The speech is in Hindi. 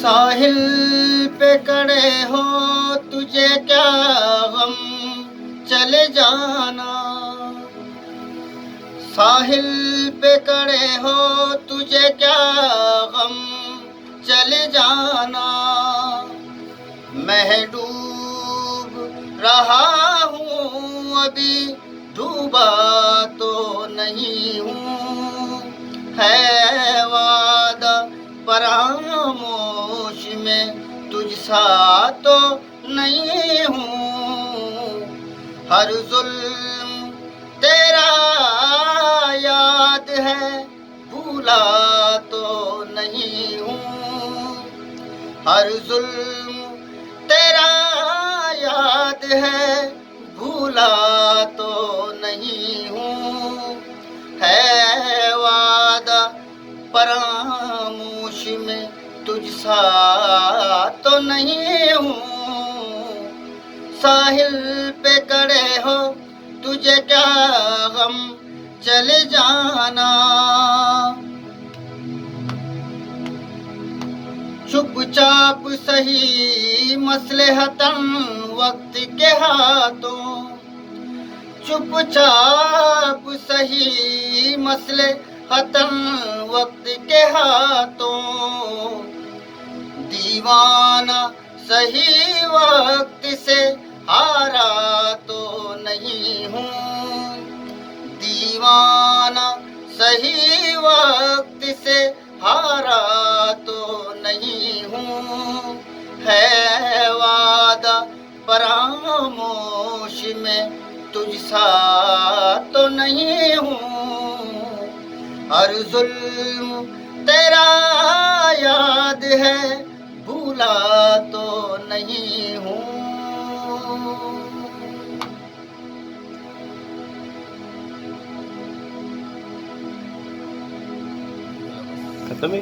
साहिल पे खड़े हो तुझे क्या गम, चले जाना। साहिल पे खड़े हो तुझे क्या गम, चले जाना। मैं डूब रहा हूँ अभी, डूबा तो नहीं हूँ। है वादा फरामोश में तुझसा तो नहीं हूँ। हर जुल्म तेरा याद है, भूला तो नहीं हूँ। हर जुल्म तेरा याद है, भूला तो नहीं हूँ। है वादा फरामोश में तुझसा तो नहीं हूँ। साहिल पे खड़े हो तुझे क्या गम, चले जाना। चुपचाप सही मसलहतन वक्त के हाथों, चुपचाप सही मसलहतन वक्त के हाथों। दीवाना सही वक्त से हारा तो नहीं हूँ। दीवाना सही वक्त से हारा तो नहीं हूँ। है वादा फरामोश में तुझसा तो नहीं हूँ। हर जुल्म तेरा याद है, भूला तो नहीं हूँ। खत्म है।